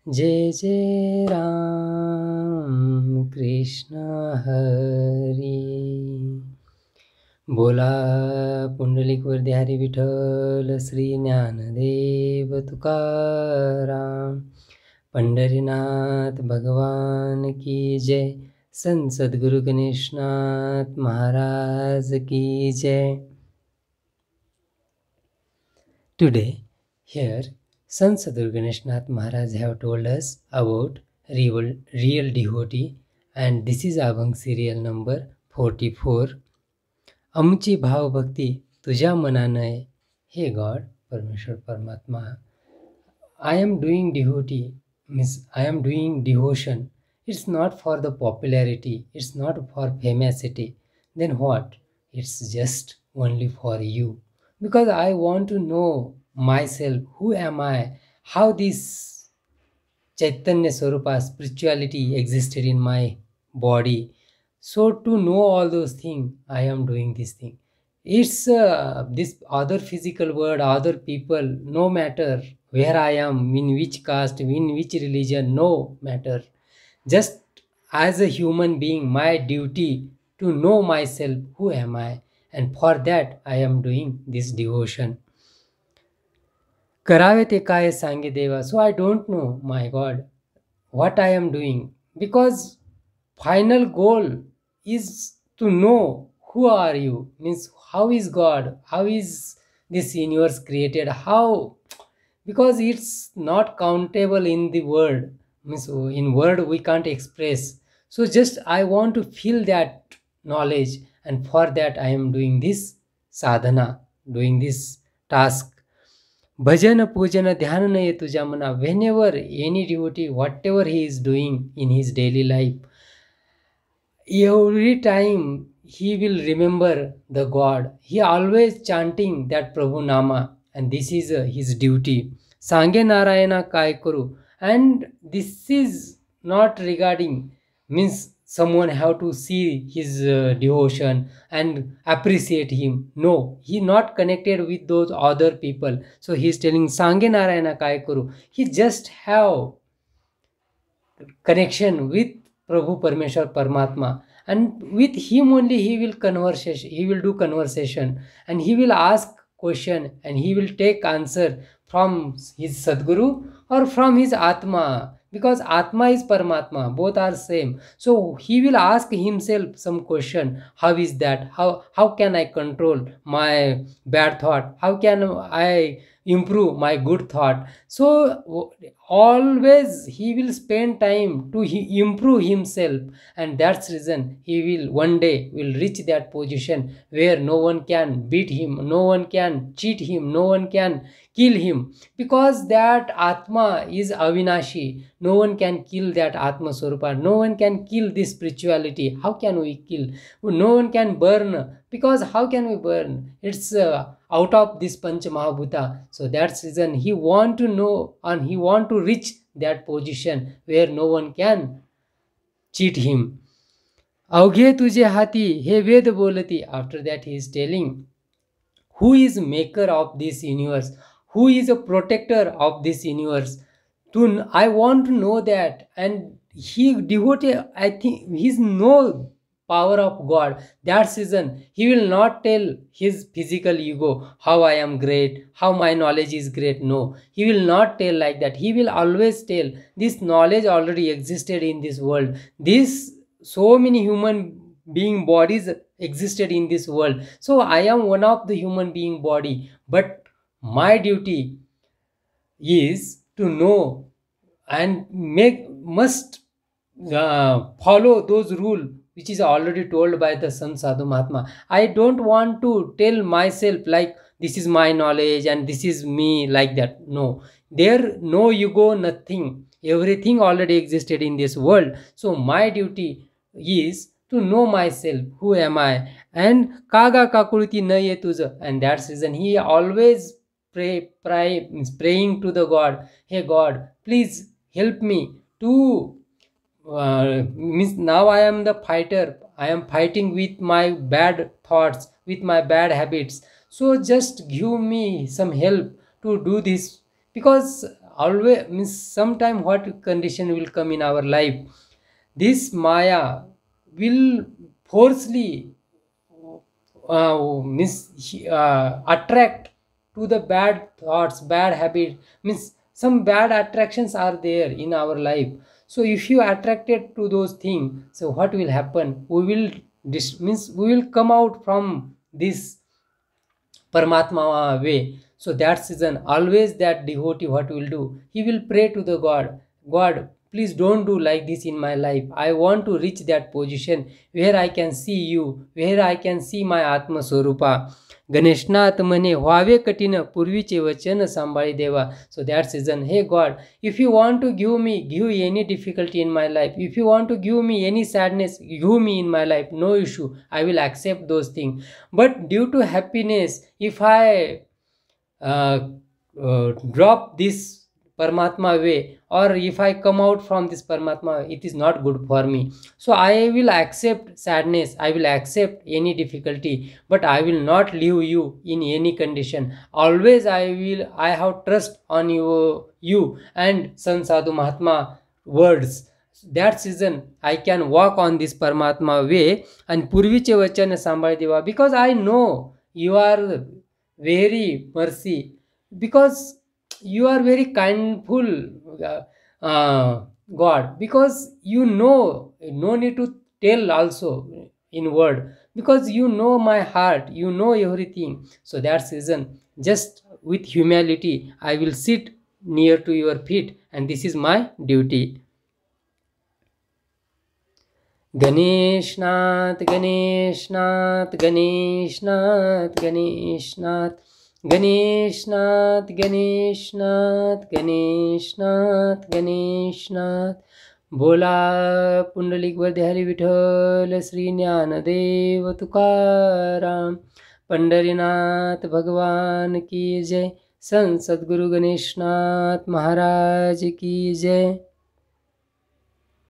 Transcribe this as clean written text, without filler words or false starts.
जय जय राम कृष्ण हरी। बोला पुंडलिक हरी विठ्ठल श्री ज्ञानदेव तुकाराम। पंढरीनाथ भगवान की जय। संत सद्गुरु गणेशनाथ महाराज की जय। Today, here, Sant Sadhguru Ganeshnath Maharaj have told us about real devotee, and this is Abhang serial number 44. आमची भावभक्ती तुझ्या मनाने हे गॉड परमेश्वर परमात्मा. I am doing devotee means I am doing devotion. It's not for the popularity, it's not for famosity. Then what? It's just only for you. Because I want to know myself, who am I, how this Chaitanya Swarupa spirituality existed in my body. So to know all those things, I am doing this thing. It's this other physical world, other people, no matter where I am, in which caste, in which religion, no matter. Just as a human being, my duty to know myself, who am I, and for that I am doing this devotion. करावे ते काय सांगे देवा. So I don't know, my God, what I am doing, because final goal is to know who are you, means how is God, how is this universe created, how, because it's not countable in the word, means in word we can't express. So just I want to feel that knowledge, and for that I am doing this sadhana, doing this task. Bhajan, pujan, dhyan naye tuja mana. Whenever any devotee, whatever he is doing in his daily life, every time he will remember the God. He always chanting that Prabhu Nama, and this is his duty. Sange Narayana Kai Kuru. And this is not regarding, means someone have to see his devotion and appreciate him. No, he not connected with those other people. So he is telling Sange Narayana Kai Kuru. He just have connection with Prabhu Parmeshwar Paramatma, and with him only he will do conversation, and he will ask question, and he will take answer from his Sadguru or from his Atma, because Atma is Paramatma, both are same. So he will ask himself some question, how is that, how can I control my bad thought, how can I improve my good thought. So always he will spend time to improve himself, and that's reason he will one day will reach that position where no one can beat him, no one can cheat him, no one can kill him, because that Atma is Avinashi. No one can kill that Atma Swarupa, no one can kill this spirituality. How can we kill? No one can burn, because how can we burn? It's out of this Pancha Mahabhuta. So that's reason he want to know, and he want to reach that position where no one can cheat him. अवघे तुझे हाती हे वेद बोलती. After that he is telling who is maker of this universe, who is a protector of this universe. I want to know that, and he devoted, I think he's no power of God. That's reason he will not tell his physical ego how I am great, how my knowledge is great. No, he will not tell like that. He will always tell this knowledge already existed in this world. This so many human being bodies existed in this world. So I am one of the human being body, but my duty is to know and must follow those rules which is already told by the Sant Sadhu Mahatma. I don't want to tell myself like this is my knowledge and this is me, like that. No, there no ego, nothing. Everything already existed in this world. So my duty is to know myself, who am I, and kaga kakuriti na ye tuja. And that's reason he always praying to the God. Hey God, please help me to means now I am the fighter. I am fighting with my bad thoughts, with my bad habits. So just give me some help to do this, because always means sometime what condition will come in our life, this Maya will forcefully attract to the bad thoughts, bad habit, means some bad attractions are there in our life. So if you attracted to those things, so what will happen? We will means we will come out from this Paramatma way. So that season, always that devotee what will do? He will pray to the God. God, please don't do like this in my life. I want to reach that position where I can see you, where I can see my Atma Swarupa. Ganeshnath म्हणे व्हावे कठीण पूर्वीचे वचन सांभाळी देवा. So that season, hey God, if you want to give any difficulty in my life, if you want to give me any sadness, give me in my life, no issue, I will accept those things. But due to happiness, if I drop this Paramatma way, or if I come out from this Paramatma, it is not good for me. So I will accept sadness, I will accept any difficulty, but I will not leave you in any condition. Always I have trust on you and Sant Sadhu Mahatma words. That season I can walk on this Paramatma way and Purviche Vachan Sambhal Deva, because I know you are very mercy, because you are very kindful God, because you know, no need to tell also in word, because you know my heart, you know everything. So that season, just with humility, I will sit near to your feet, and this is my duty. Ganeshnath, Ganeshnath, Ganeshnath, Ganeshnath, Ganeshnath, Ganeshnath, Ganeshnath, Ganeshnath. बोला पुंडलिक वरदे हरी विठ्ठल श्री ज्ञानदेव तुकाराम. पंढरीनाथ भगवान की जय. संत सद्गुरु गणेशनाथ महाराज की जय.